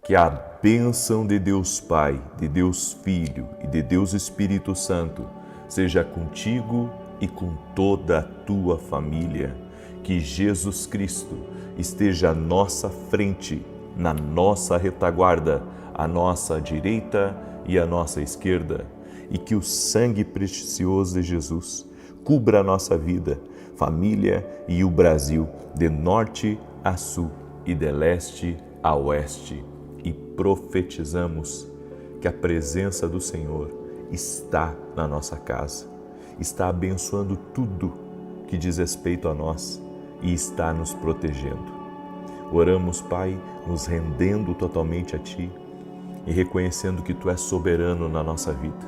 Que a bênção de Deus Pai, de Deus Filho e de Deus Espírito Santo seja contigo e com toda a tua família. Que Jesus Cristo esteja à nossa frente, na nossa retaguarda, à nossa direita e à nossa esquerda. E que o sangue precioso de Jesus cubra a nossa vida, família e o Brasil, de norte a sul e de leste a oeste. E profetizamos que a presença do Senhor está na nossa casa, está abençoando tudo que diz respeito a nós e está nos protegendo. Oramos, Pai, nos rendendo totalmente a Ti e reconhecendo que Tu és soberano na nossa vida.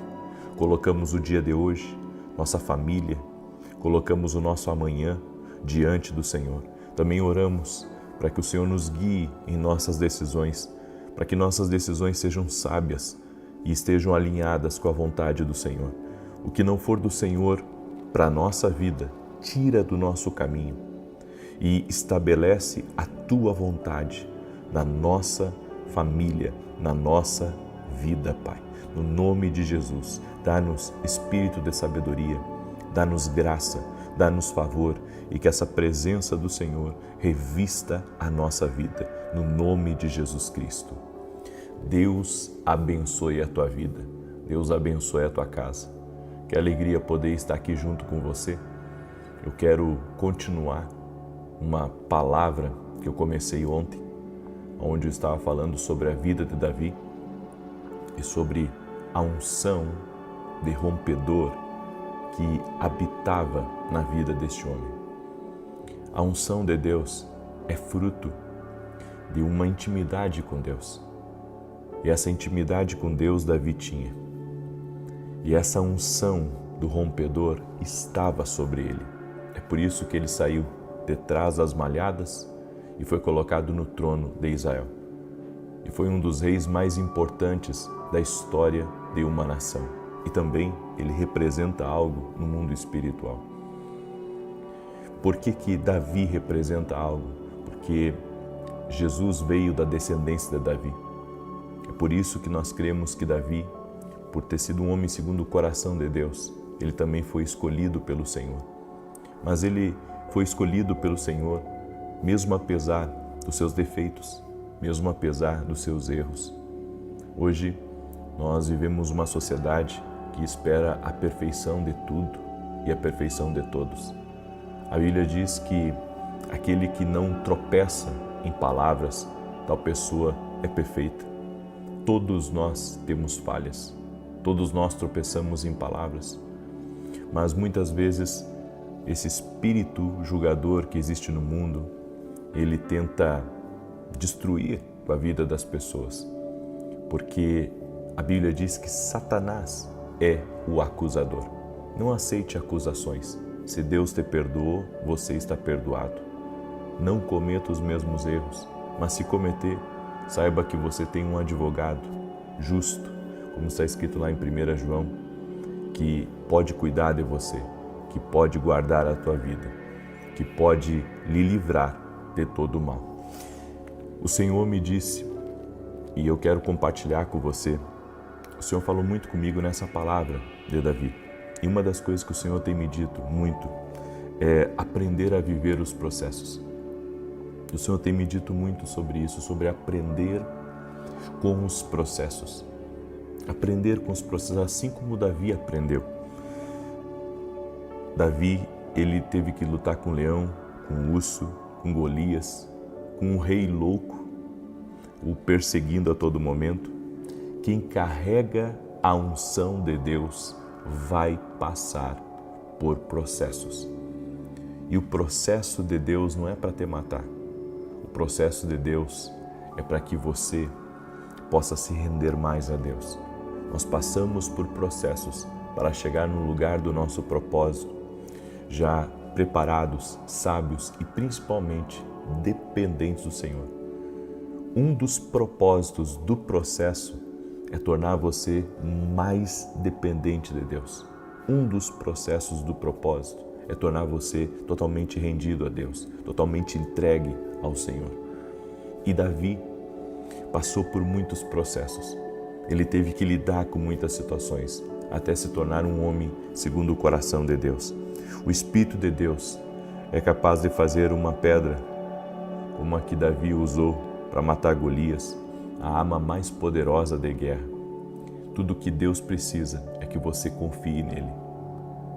Colocamos o dia de hoje, nossa família, colocamos o nosso amanhã diante do Senhor. Também oramos para que o Senhor nos guie em nossas decisões, para que nossas decisões sejam sábias e estejam alinhadas com a vontade do Senhor. O que não for do Senhor para a nossa vida, tira do nosso caminho e estabelece a Tua vontade na nossa família, na nossa vida, Pai. No nome de Jesus, dá-nos espírito de sabedoria, dá-nos graça, dá-nos favor e que essa presença do Senhor revista a nossa vida, no nome de Jesus Cristo. Deus abençoe a tua vida, Deus abençoe a tua casa. Que alegria poder estar aqui junto com você. Eu quero continuar uma palavra que eu comecei ontem, onde eu estava falando sobre a vida de Davi e sobre a unção de rompedor que habitava na vida deste homem. A unção de Deus é fruto de uma intimidade com Deus. E essa intimidade com Deus Davi tinha. E essa unção do rompedor estava sobre ele. É por isso que ele saiu detrás das malhadas e foi colocado no trono de Israel. E foi um dos reis mais importantes da história de uma nação. E também ele representa algo no mundo espiritual. Por que Davi representa algo? Porque Jesus veio da descendência de Davi. É por isso que nós cremos que Davi, por ter sido um homem segundo o coração de Deus, ele também foi escolhido pelo Senhor. Mas ele foi escolhido pelo Senhor, mesmo apesar dos seus defeitos, mesmo apesar dos seus erros. Hoje, nós vivemos uma sociedade que espera a perfeição de tudo e a perfeição de todos. A Bíblia diz que aquele que não tropeça em palavras, tal pessoa é perfeita. Todos nós temos falhas, todos nós tropeçamos em palavras, mas muitas vezes esse espírito julgador que existe no mundo, ele tenta destruir a vida das pessoas, porque a Bíblia diz que Satanás é o acusador. Não aceite acusações. Se Deus te perdoou, você está perdoado. Não cometa os mesmos erros, mas se cometer, saiba que você tem um advogado justo, como está escrito lá em 1 João, que pode cuidar de você, que pode guardar a tua vida, que pode lhe livrar de todo o mal. O Senhor me disse, e eu quero compartilhar com você, o Senhor falou muito comigo nessa palavra de Davi. E uma das coisas que o Senhor tem me dito muito é aprender a viver os processos. O Senhor tem me dito muito sobre isso, sobre aprender com os processos. Aprender com os processos, assim como Davi aprendeu. Davi, ele teve que lutar com o leão, com o urso, com Golias, com um rei louco, o perseguindo a todo momento. Quem carrega a unção de Deus vai passar por processos. E o processo de Deus não é para te matar. O processo de Deus é para que você possa se render mais a Deus. Nós passamos por processos para chegar no lugar do nosso propósito, já preparados, sábios e principalmente dependentes do Senhor. Um dos propósitos do processo é tornar você mais dependente de Deus. Um dos processos do propósito é tornar você totalmente rendido a Deus, totalmente entregue ao Senhor. E Davi, passou por muitos processos. Ele teve que lidar com muitas situações, até se tornar um homem segundo o coração de Deus. O Espírito de Deus é capaz de fazer uma pedra, como a que Davi usou para matar Golias, a arma mais poderosa de guerra. Tudo que Deus precisa é que você confie nele,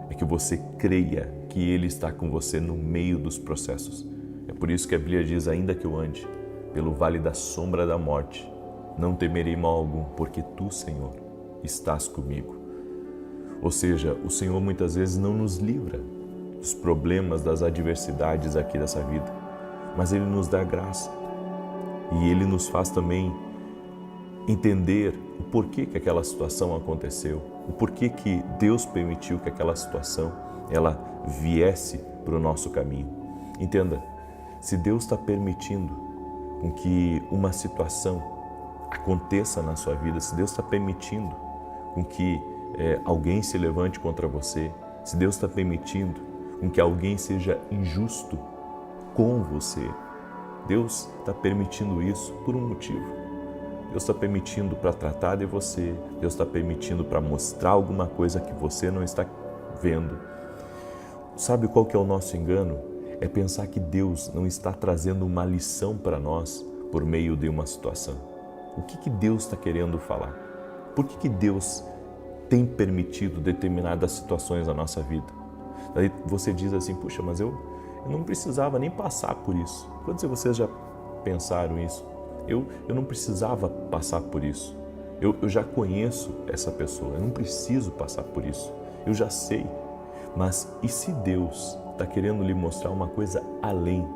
é que você creia que Ele está com você no meio dos processos. É por isso que a Bíblia diz, ainda que eu ande pelo vale da sombra da morte, não temerei mal algum, porque Tu, Senhor, estás comigo. Ou seja, o Senhor muitas vezes não nos livra dos problemas, das adversidades aqui dessa vida, mas Ele nos dá graça e Ele nos faz também entender o porquê que aquela situação aconteceu, o porquê que Deus permitiu que aquela situação ela viesse para o nosso caminho. Entenda, se Deus está permitindo com que uma situação aconteça na sua vida, se Deus está permitindo com que alguém se levante contra você, se Deus está permitindo com que alguém seja injusto com você, Deus está permitindo isso por um motivo. Deus está permitindo para tratar de você, Deus está permitindo para mostrar alguma coisa que você não está vendo. Sabe qual que é o nosso engano? É pensar que Deus não está trazendo uma lição para nós por meio de uma situação. O que Deus está querendo falar? Por que Deus tem permitido determinadas situações na nossa vida? Daí você diz assim, puxa, mas eu não precisava nem passar por isso. Quantos de vocês já pensaram isso? Eu não precisava passar por isso. Eu já conheço essa pessoa, eu não preciso passar por isso. Eu já sei. Mas e se Deus está querendo lhe mostrar uma coisa além?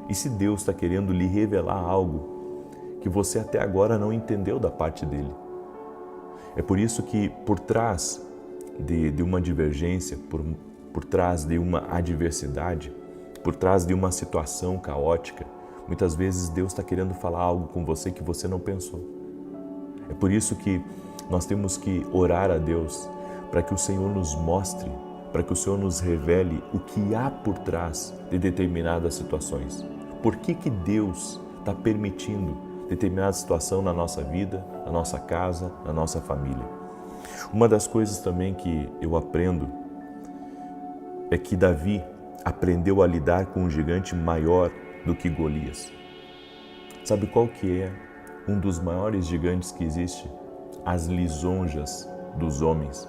E se Deus está querendo lhe revelar algo que você até agora não entendeu da parte dele? É por isso que por trás de uma divergência, por trás de uma adversidade, por trás de uma situação caótica, muitas vezes Deus está querendo falar algo com você que você não pensou. É por isso que nós temos que orar a Deus para que o Senhor nos mostre, para que o Senhor nos revele o que há por trás de determinadas situações. Por que Deus está permitindo determinada situação na nossa vida, na nossa casa, na nossa família? Uma das coisas também que eu aprendo é que Davi aprendeu a lidar com um gigante maior do que Golias. Sabe qual que é um dos maiores gigantes que existe? As lisonjas dos homens.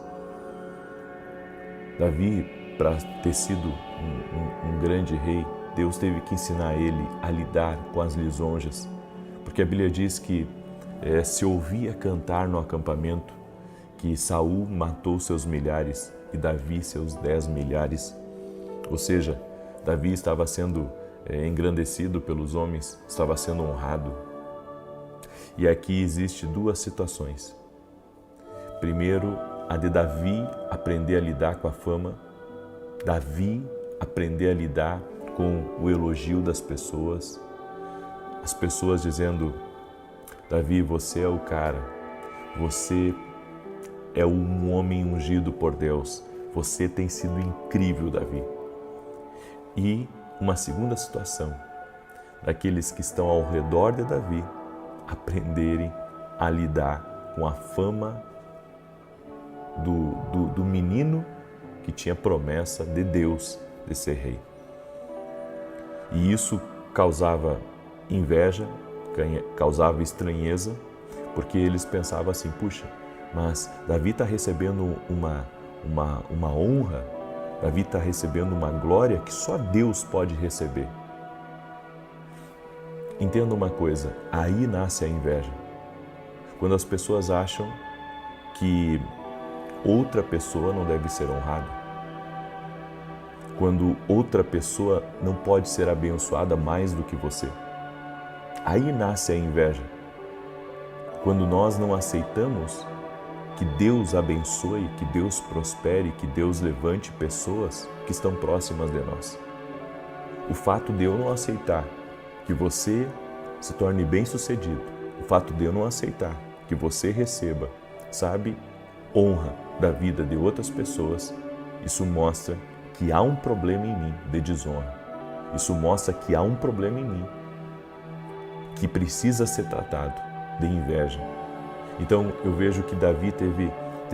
Davi, para ter sido um grande rei, Deus teve que ensinar ele a lidar com as lisonjas, porque a Bíblia diz que se ouvia cantar no acampamento que Saul matou seus milhares e Davi seus 10 milhares. Ou seja, Davi estava sendo engrandecido pelos homens, estava sendo honrado. E aqui existe duas situações. Primeiro, a de Davi aprender a lidar com a fama, Davi aprender a lidar com o elogio das pessoas, as pessoas dizendo, Davi, você é o cara, você é um homem ungido por Deus, você tem sido incrível, Davi. E uma segunda situação, daqueles que estão ao redor de Davi aprenderem a lidar com a fama do menino que tinha promessa de Deus de ser rei. E isso causava inveja, causava estranheza, porque eles pensavam assim, puxa, mas Davi está recebendo uma honra, Davi está recebendo uma glória que só Deus pode receber. Entenda uma coisa, aí nasce a inveja. Quando as pessoas acham que outra pessoa não deve ser honrada. Quando outra pessoa não pode ser abençoada mais do que você. Aí nasce a inveja. Quando nós não aceitamos que Deus abençoe, que Deus prospere, que Deus levante pessoas que estão próximas de nós. O fato de eu não aceitar que você se torne bem-sucedido, o fato de eu não aceitar que você receba, sabe, honra da vida de outras pessoas, isso mostra que há um problema em mim de desonra. Isso mostra que há um problema em mim que precisa ser tratado, de inveja. Então eu vejo que Davi teve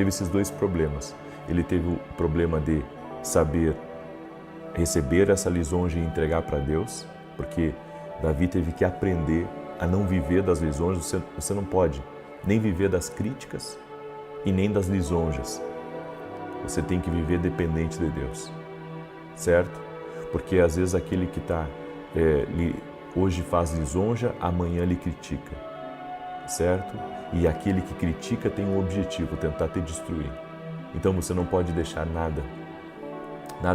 esses dois problemas. Ele teve o problema de saber receber essa lisonja e entregar para Deus, porque Davi teve que aprender a não viver das lisonjas. Você não pode nem viver das críticas e nem das lisonjas. Você tem que viver dependente de Deus, certo? Porque às vezes aquele que hoje faz lisonja, amanhã lhe critica, certo? E aquele que critica tem um objetivo, tentar te destruir. Então você não pode deixar nada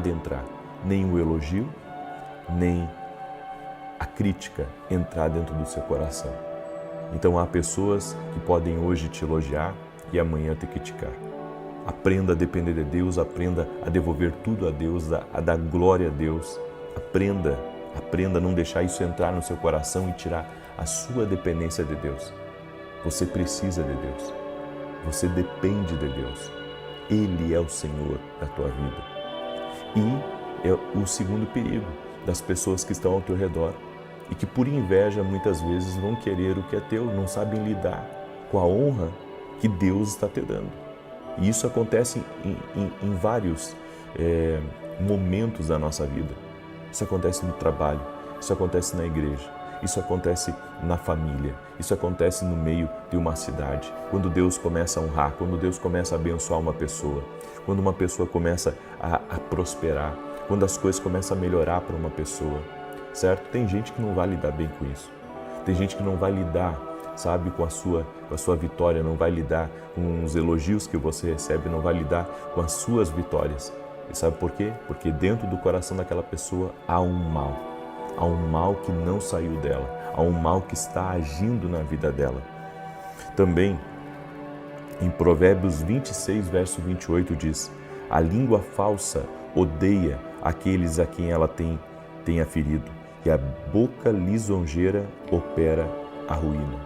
entrar, nem o elogio, nem a crítica entrar dentro do seu coração. Então há pessoas que podem hoje te elogiar e amanhã te criticar. Aprenda a depender de Deus, aprenda a devolver tudo a Deus, a dar glória a Deus. Aprenda a não deixar isso entrar no seu coração e tirar a sua dependência de Deus. Você precisa de Deus. Você depende de Deus. Ele é o Senhor da tua vida. E é o segundo perigo das pessoas que estão ao teu redor e que por inveja muitas vezes vão querer o que é teu, não sabem lidar com a honra que Deus está te dando. E isso acontece em vários momentos da nossa vida. Isso acontece no trabalho, isso acontece na igreja, isso acontece na família, isso acontece no meio de uma cidade. Quando Deus começa a honrar, quando Deus começa a abençoar uma pessoa, quando uma pessoa começa a prosperar, quando as coisas começam a melhorar para uma pessoa, certo? Tem gente que não vai lidar bem com isso. Tem gente que não vai lidar, sabe, com a sua vitória, não vai lidar com os elogios que você recebe, não vai lidar com as suas vitórias. E sabe por quê? Porque dentro do coração daquela pessoa há um mal que não saiu dela, há um mal que está agindo na vida dela. Também, em Provérbios 26, verso 28 diz: a língua falsa odeia aqueles a quem ela tenha ferido, e a boca lisonjeira opera a ruína.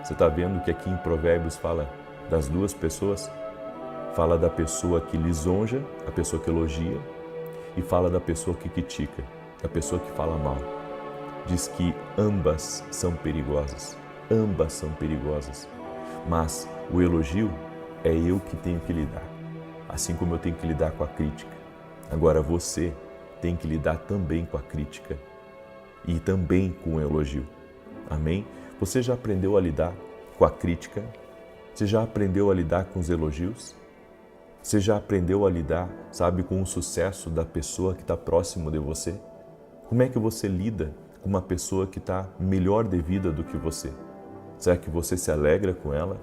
Você está vendo que aqui em Provérbios fala das duas pessoas? Fala da pessoa que lisonja, a pessoa que elogia, e fala da pessoa que critica, da pessoa que fala mal. Diz que ambas são perigosas, mas o elogio é eu que tenho que lidar, assim como eu tenho que lidar com a crítica. Agora você tem que lidar também com a crítica e também com o elogio. Amém? Você já aprendeu a lidar com a crítica? Você já aprendeu a lidar com os elogios? Você já aprendeu a lidar, sabe, com o sucesso da pessoa que está próximo de você? Como é que você lida com uma pessoa que está melhor de vida do que você? Será que você se alegra com ela?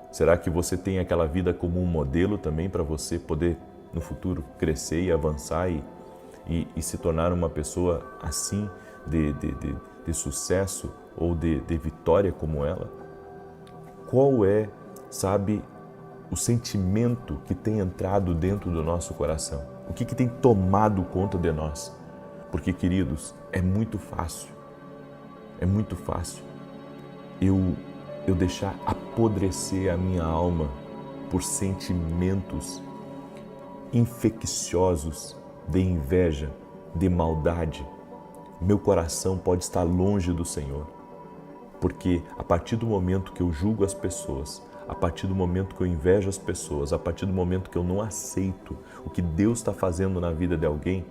Será que você tem aquela vida como um modelo também para você poder, no futuro, crescer e avançar e se tornar uma pessoa assim de sucesso ou de vitória como ela? Qual é, sabe, o sentimento que tem entrado dentro do nosso coração? O que tem tomado conta de nós? Porque, queridos, é muito fácil eu deixar apodrecer a minha alma por sentimentos infecciosos de inveja, de maldade. Meu coração pode estar longe do Senhor, porque a partir do momento que eu julgo as pessoas, a partir do momento que eu invejo as pessoas, a partir do momento que eu não aceito o que Deus está fazendo na vida de alguém,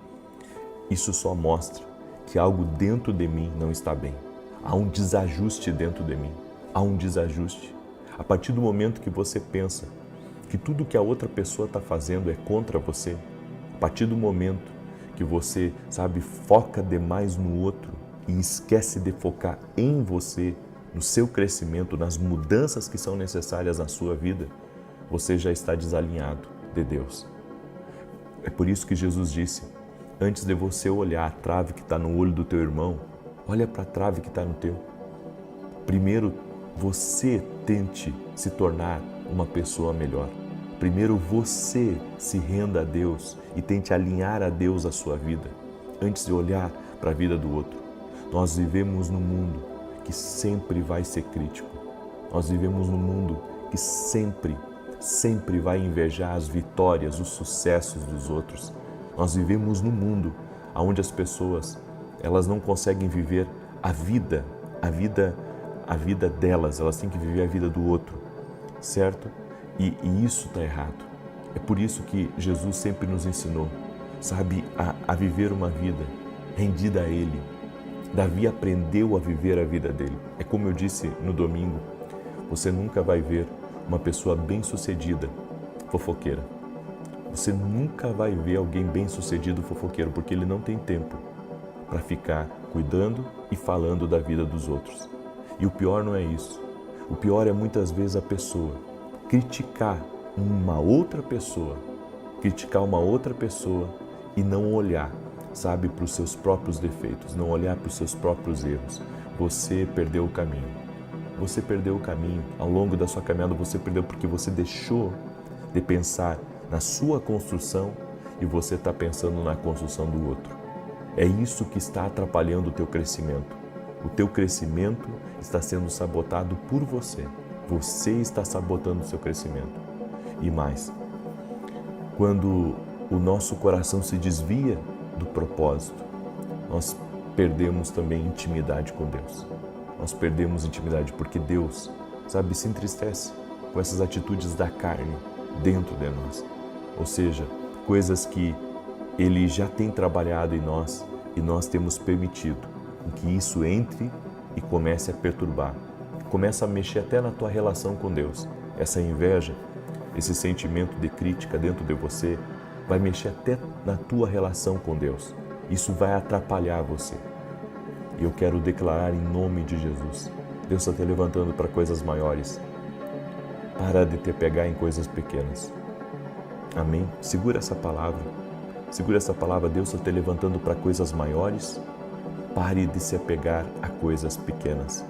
isso só mostra que algo dentro de mim não está bem. Há um desajuste dentro de mim. Há um desajuste. A partir do momento que você pensa que tudo que a outra pessoa está fazendo é contra você, a partir do momento que você, sabe, foca demais no outro e esquece de focar em você, no seu crescimento, nas mudanças que são necessárias na sua vida, você já está desalinhado de Deus. É por isso que Jesus disse: antes de você olhar a trave que está no olho do teu irmão, olha para a trave que está no teu. Primeiro, você tente se tornar uma pessoa melhor. Primeiro, você se renda a Deus e tente alinhar a Deus a sua vida, antes de olhar para a vida do outro. Nós vivemos num mundo que sempre vai ser crítico. Nós vivemos num mundo que sempre vai invejar as vitórias, os sucessos dos outros. Nós vivemos num mundo onde as pessoas, elas não conseguem viver a vida a vida delas, elas têm que viver a vida do outro, certo? E isso está errado. É por isso que Jesus sempre nos ensinou, sabe, a viver uma vida rendida a Ele. Davi aprendeu a viver a vida dele. É como eu disse no domingo, você nunca vai ver uma pessoa bem-sucedida fofoqueira. Você nunca vai ver alguém bem-sucedido fofoqueiro, porque ele não tem tempo para ficar cuidando e falando da vida dos outros. E o pior não é isso. O pior é muitas vezes a pessoa criticar uma outra pessoa e não olhar, sabe, para os seus próprios defeitos, não olhar para os seus próprios erros. Você perdeu o caminho. Você perdeu o caminho. Ao longo da sua caminhada você perdeu porque você deixou de pensar na sua construção e você está pensando na construção do outro. É isso que está atrapalhando o teu crescimento. O teu crescimento está sendo sabotado por você. Você está sabotando o seu crescimento. E mais, quando o nosso coração se desvia do propósito, nós perdemos também intimidade com Deus. Nós perdemos intimidade porque Deus, sabe, se entristece com essas atitudes da carne dentro de nós. Ou seja, coisas que Ele já tem trabalhado em nós e nós temos permitido que isso entre e comece a perturbar. Começa a mexer até na tua relação com Deus. Essa inveja, esse sentimento de crítica dentro de você, vai mexer até na tua relação com Deus. Isso vai atrapalhar você. E eu quero declarar em nome de Jesus, Deus está te levantando para coisas maiores. Para de te pegar em coisas pequenas. Amém? Segura essa palavra. Segura essa palavra. Deus está te levantando para coisas maiores. Pare de se apegar a coisas pequenas.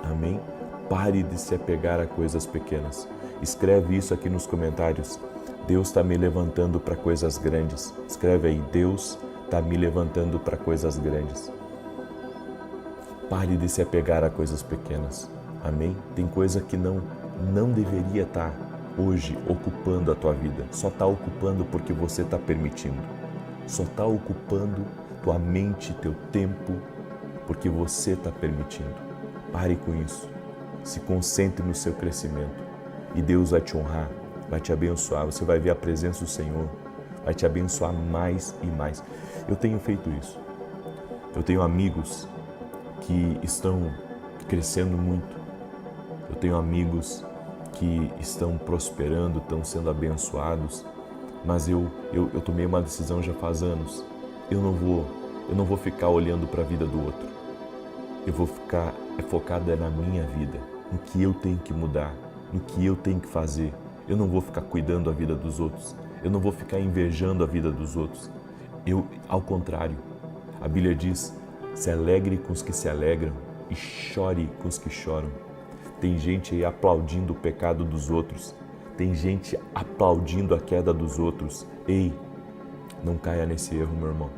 Amém? Pare de se apegar a coisas pequenas. Escreve isso aqui nos comentários. Deus está me levantando para coisas grandes. Escreve aí, Deus está me levantando para coisas grandes. Pare de se apegar a coisas pequenas. Amém? Tem coisa que não deveria estar hoje ocupando a tua vida. Só está ocupando porque você está permitindo. Só está ocupando tua mente, teu tempo, porque você está permitindo. Pare com isso. Se concentre no seu crescimento. E Deus vai te honrar, vai te abençoar. Você vai ver a presença do Senhor, vai te abençoar mais e mais. Eu tenho feito isso. Eu tenho amigos que estão crescendo muito. Eu tenho amigos que estão prosperando, estão sendo abençoados, mas eu tomei uma decisão já faz anos. Eu não vou ficar olhando para a vida do outro. Eu vou ficar focado na minha vida, no que eu tenho que mudar, no que eu tenho que fazer. Eu não vou ficar cuidando da vida dos outros. Eu não vou ficar invejando a vida dos outros. Ao contrário, a Bíblia diz: se alegre com os que se alegram e chore com os que choram. Tem gente aí aplaudindo o pecado dos outros. Tem gente aplaudindo a queda dos outros. Ei, não caia nesse erro, meu irmão.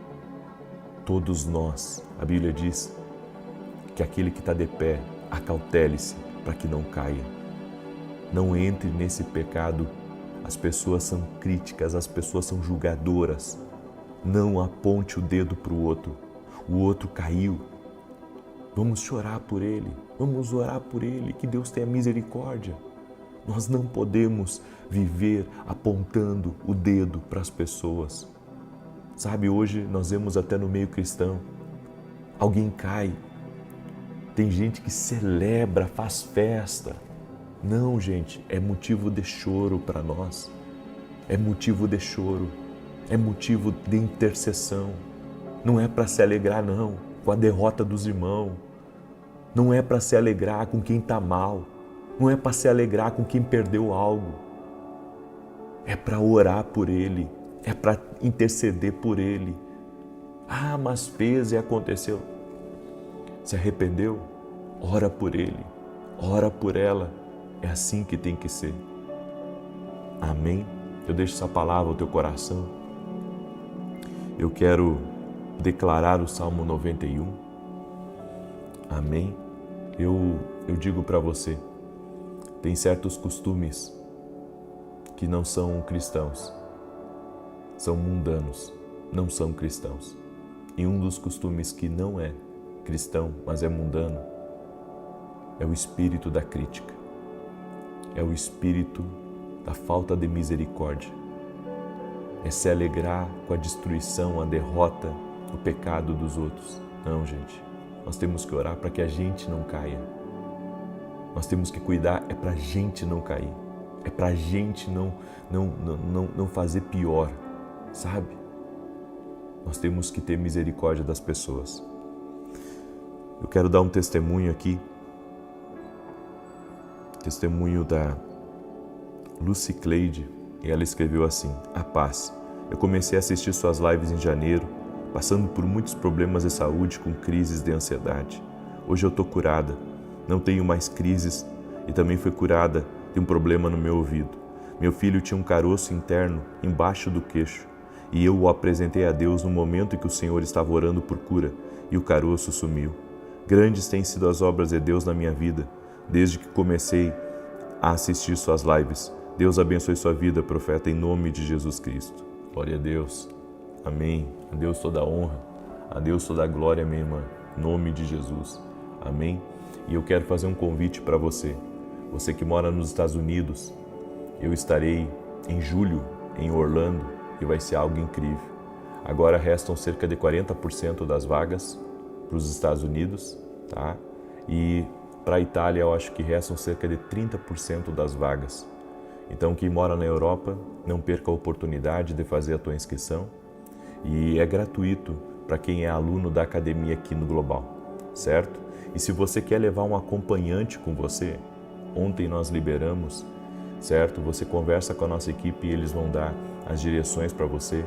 Todos nós, a Bíblia diz que aquele que está de pé, acautele-se para que não caia. Não entre nesse pecado. As pessoas são críticas, as pessoas são julgadoras. Não aponte o dedo para o outro. O outro caiu. Vamos chorar por ele, vamos orar por ele, que Deus tenha misericórdia. Nós não podemos viver apontando o dedo para as pessoas. Sabe, hoje nós vemos até no meio cristão, alguém cai, tem gente que celebra, faz festa. Não, gente, é motivo de choro para nós, é motivo de choro, é motivo de intercessão. Não é para se alegrar não, com a derrota dos irmãos, não é para se alegrar com quem está mal, não é para se alegrar com quem perdeu algo, é para orar por ele, é para interceder por ele. Ah, mas fez e aconteceu. Se arrependeu? Ora por ele, ora por ela. É assim que tem que ser. Amém? Eu deixo essa palavra no teu coração. Eu quero declarar o Salmo 91. Amém? Eu digo para você, tem certos costumes que não são cristãos, são mundanos, não são cristãos. E um dos costumes que não é cristão, mas é mundano. É o espírito da crítica. É o espírito da falta de misericórdia. É se alegrar com a destruição, a derrota, o pecado dos outros. Não, gente. Nós temos que orar para que a gente não caia. Nós temos que cuidar, é para a gente não cair. É para a gente não fazer pior, sabe? Nós temos que ter misericórdia das pessoas. Eu quero dar um testemunho aqui. Testemunho da Lucy Cleide. E ela escreveu assim: a paz. Eu comecei a assistir suas lives em janeiro, passando por muitos problemas de saúde com crises de ansiedade. Hoje eu estou curada, não tenho mais crises e também fui curada de um problema no meu ouvido. Meu filho tinha um caroço interno embaixo do queixo e eu o apresentei a Deus no momento em que o Senhor estava orando por cura e o caroço sumiu. Grandes têm sido as obras de Deus na minha vida desde que comecei a assistir suas lives. Deus abençoe sua vida, profeta, em nome de Jesus Cristo. Glória a Deus. Amém. A Deus toda a honra. A Deus toda a glória, minha irmã. Em nome de Jesus. Amém. E eu quero fazer um convite para você. Você que mora nos Estados Unidos, eu estarei em julho em Orlando e vai ser algo incrível. Agora restam cerca de 40% das vagas para os Estados Unidos, tá? E para a Itália eu acho que restam cerca de 30% das vagas. Então, quem mora na Europa, não perca a oportunidade de fazer a tua inscrição. E é gratuito para quem é aluno da academia aqui no Global, certo? E se você quer levar um acompanhante com você, ontem nós liberamos, certo? Você conversa com a nossa equipe e eles vão dar as direções para você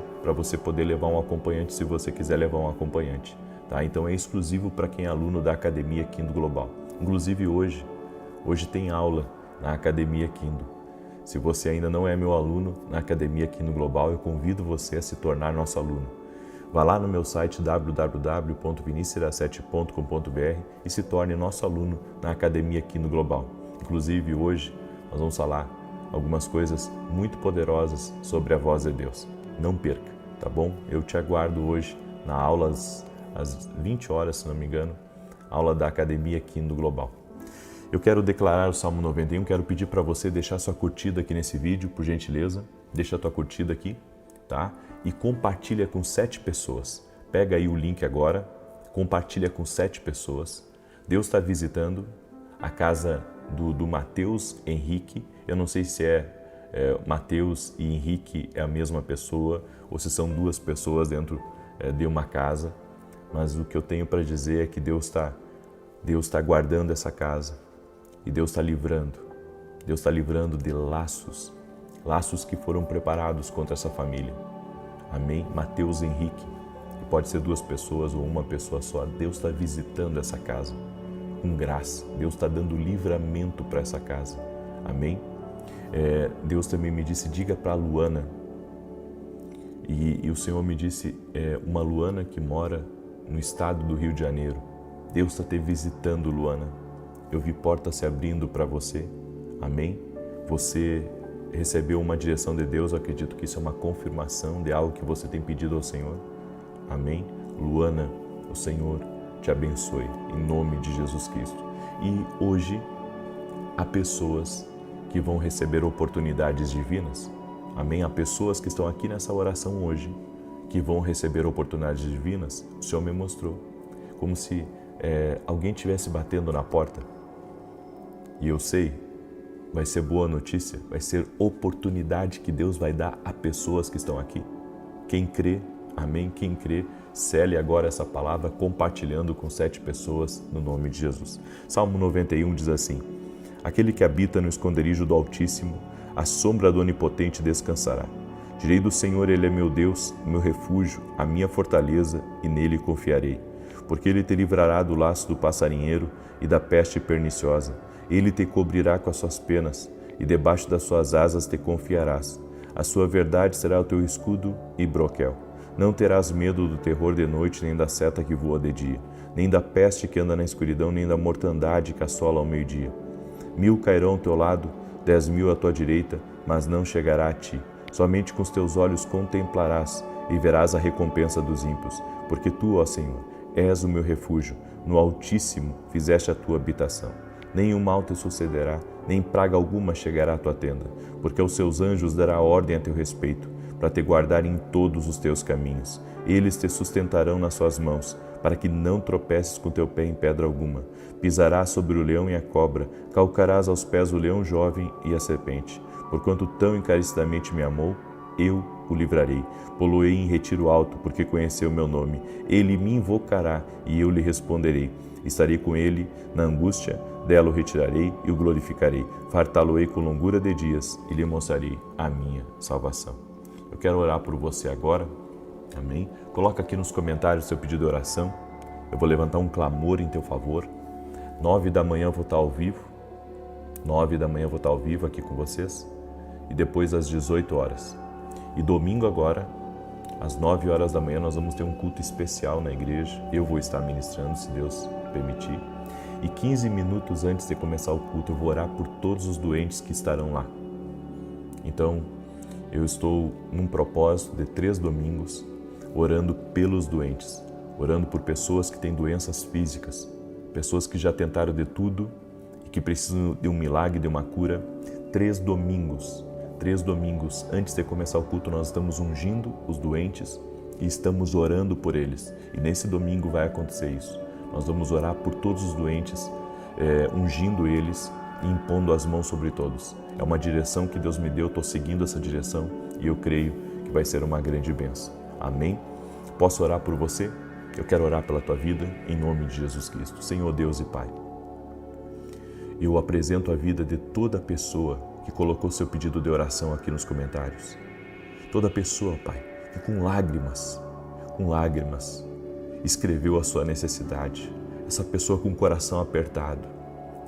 poder levar um acompanhante se você quiser levar um acompanhante, tá? Então é exclusivo para quem é aluno da academia Kindle Global. Inclusive hoje tem aula na academia Kindle. Se você ainda não é meu aluno na Academia Kindle Global, eu convido você a se tornar nosso aluno. Vá lá no meu site www.vinicius17.com.br e se torne nosso aluno na Academia Kindle Global. Inclusive, hoje nós vamos falar algumas coisas muito poderosas sobre a voz de Deus. Não perca, tá bom? Eu te aguardo hoje na aula às 20 horas, se não me engano, aula da Academia Kindle Global. Eu quero declarar o Salmo 91, quero pedir para você deixar sua curtida aqui nesse vídeo, por gentileza. Deixa a tua curtida aqui, tá? E compartilha com 7 pessoas. Pega aí o link agora, compartilha com 7 pessoas. Deus está visitando a casa do Mateus Henrique. Eu não sei se Mateus e Henrique é a mesma pessoa ou se são duas pessoas dentro de uma casa. Mas o que eu tenho para dizer é que Deus está guardando essa casa. E Deus está livrando de laços que foram preparados contra essa família. Amém? Mateus Henrique, e pode ser 2 pessoas ou uma pessoa só. Deus está visitando essa casa com graça. Deus está dando livramento para essa casa. Amém? Deus também me disse, diga para a Luana, e o Senhor me disse, uma Luana que mora no estado do Rio de Janeiro. Deus está te visitando, Luana. Eu vi portas se abrindo para você. Amém? Você recebeu uma direção de Deus. Eu acredito que isso é uma confirmação de algo que você tem pedido ao Senhor. Amém? Luana, o Senhor te abençoe, em nome de Jesus Cristo. E hoje há pessoas que vão receber oportunidades divinas. Amém? Há pessoas que estão aqui nessa oração hoje que vão receber oportunidades divinas. O Senhor me mostrou como se alguém estivesse batendo na porta. E eu sei, vai ser boa notícia, vai ser oportunidade que Deus vai dar a pessoas que estão aqui. Quem crê, amém? Quem crê, cele agora essa palavra compartilhando com 7 pessoas no nome de Jesus. Salmo 91 diz assim: aquele que habita no esconderijo do Altíssimo, à sombra do Onipotente descansará. Direi do Senhor, Ele é meu Deus, meu refúgio, a minha fortaleza, e nele confiarei. Porque Ele te livrará do laço do passarinheiro e da peste perniciosa. Ele te cobrirá com as suas penas, e debaixo das suas asas te confiarás. A sua verdade será o teu escudo e broquel. Não terás medo do terror de noite, nem da seta que voa de dia, nem da peste que anda na escuridão, nem da mortandade que assola ao meio-dia. 1000 cairão ao teu lado, 10.000 à tua direita, mas não chegará a ti. Somente com os teus olhos contemplarás e verás a recompensa dos ímpios, porque tu, ó Senhor, és o meu refúgio, no Altíssimo fizeste a tua habitação. Nenhum mal te sucederá, nem praga alguma chegará à tua tenda, porque aos seus anjos dará ordem a teu respeito, para te guardar em todos os teus caminhos. Eles te sustentarão nas suas mãos, para que não tropeces com teu pé em pedra alguma. Pisarás sobre o leão e a cobra, calcarás aos pés o leão jovem e a serpente. Porquanto tão encarecidamente me amou, eu o livrarei. Poloei em retiro alto, porque conheceu o meu nome. Ele me invocará e eu lhe responderei. Estarei com ele na angústia, dela o retirarei e o glorificarei. Fartá-lo-ei com longura de dias e lhe mostrarei a minha salvação. Eu quero orar por você agora. Amém? Coloca aqui nos comentários seu pedido de oração. Eu vou levantar um clamor em teu favor. 9 da manhã eu vou estar ao vivo. 9 da manhã eu vou estar ao vivo aqui com vocês. E depois às 18 horas. E domingo agora, às 9 horas da manhã, nós vamos ter um culto especial na igreja. Eu vou estar ministrando, se Deus permitir. E 15 minutos antes de começar o culto, eu vou orar por todos os doentes que estarão lá. Então, eu estou num propósito de 3 domingos, orando pelos doentes, orando por pessoas que têm doenças físicas, pessoas que já tentaram de tudo e que precisam de um milagre, de uma cura. 3 domingos antes de começar o culto, nós estamos ungindo os doentes e estamos orando por eles. E nesse domingo vai acontecer isso. Nós vamos orar por todos os doentes, ungindo eles e impondo as mãos sobre todos. É uma direção que Deus me deu, estou seguindo essa direção e eu creio que vai ser uma grande bênção. Amém? Posso orar por você? Eu quero orar pela tua vida, em nome de Jesus Cristo. Senhor Deus e Pai, eu apresento a vida de toda pessoa que colocou seu pedido de oração aqui nos comentários. Toda pessoa, Pai, que com lágrimas, escreveu a sua necessidade. Essa pessoa com o coração apertado.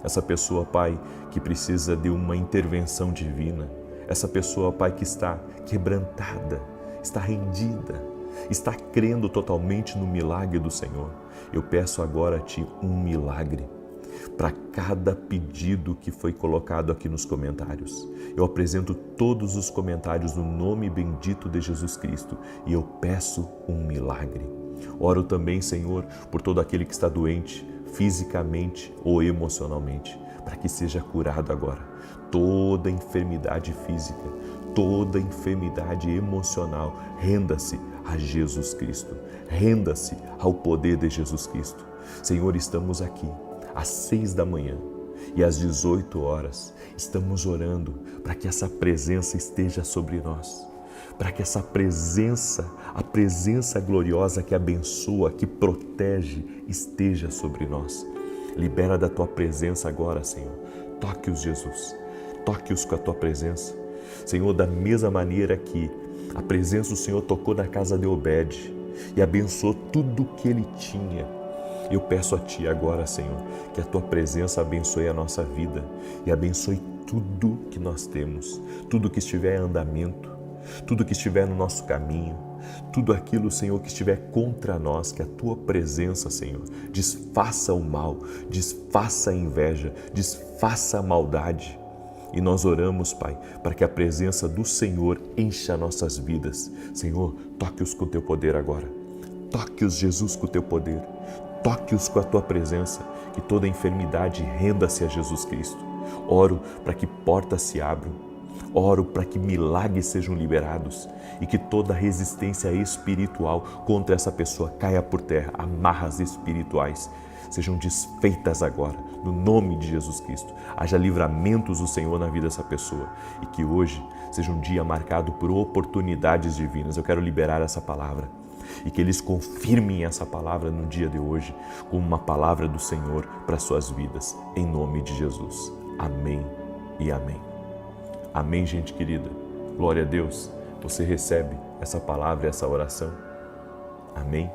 Essa pessoa, Pai, que precisa de uma intervenção divina. Essa pessoa, Pai, que está quebrantada, está rendida, está crendo totalmente no milagre do Senhor. Eu peço agora a Ti um milagre para cada pedido que foi colocado aqui nos comentários. Eu apresento todos os comentários no nome bendito de Jesus Cristo e eu peço um milagre. Oro também, Senhor, por todo aquele que está doente, fisicamente ou emocionalmente, para que seja curado agora. Toda enfermidade física, toda enfermidade emocional, renda-se a Jesus Cristo, renda-se ao poder de Jesus Cristo. Senhor, estamos aqui às 6 da manhã e às 18 horas estamos orando para que essa presença esteja sobre nós, para que essa presença, a presença gloriosa que abençoa, que protege, esteja sobre nós. Libera da Tua presença agora, Senhor. Toque-os, Jesus. Toque-os com a Tua presença. Senhor, da mesma maneira que a presença do Senhor tocou na casa de Obed e abençoou tudo que ele tinha, eu peço a Ti agora, Senhor, que a Tua presença abençoe a nossa vida e abençoe tudo que nós temos, tudo que estiver em andamento, tudo que estiver no nosso caminho, tudo aquilo, Senhor, que estiver contra nós, que a Tua presença, Senhor, desfaça o mal, desfaça a inveja, desfaça a maldade. E nós oramos, Pai, para que a presença do Senhor encha nossas vidas. Senhor, toque-os com o Teu poder agora. Toque-os, Jesus, com o Teu poder. Toque-os com a Tua presença, que toda enfermidade renda-se a Jesus Cristo. Oro para que portas se abram, oro para que milagres sejam liberados e que toda resistência espiritual contra essa pessoa caia por terra, amarras espirituais sejam desfeitas agora, no nome de Jesus Cristo. Haja livramentos do Senhor na vida dessa pessoa e que hoje seja um dia marcado por oportunidades divinas. Eu quero liberar essa palavra e que eles confirmem essa palavra no dia de hoje como uma palavra do Senhor para suas vidas, em nome de Jesus. Amém e amém. Amém, gente querida. Glória a Deus. Você recebe essa palavra e essa oração? Amém?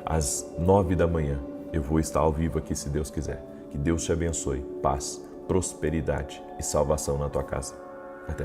Às 9 da manhã eu vou estar ao vivo aqui, se Deus quiser. Que Deus te abençoe. Paz, prosperidade e salvação na tua casa. Até mais.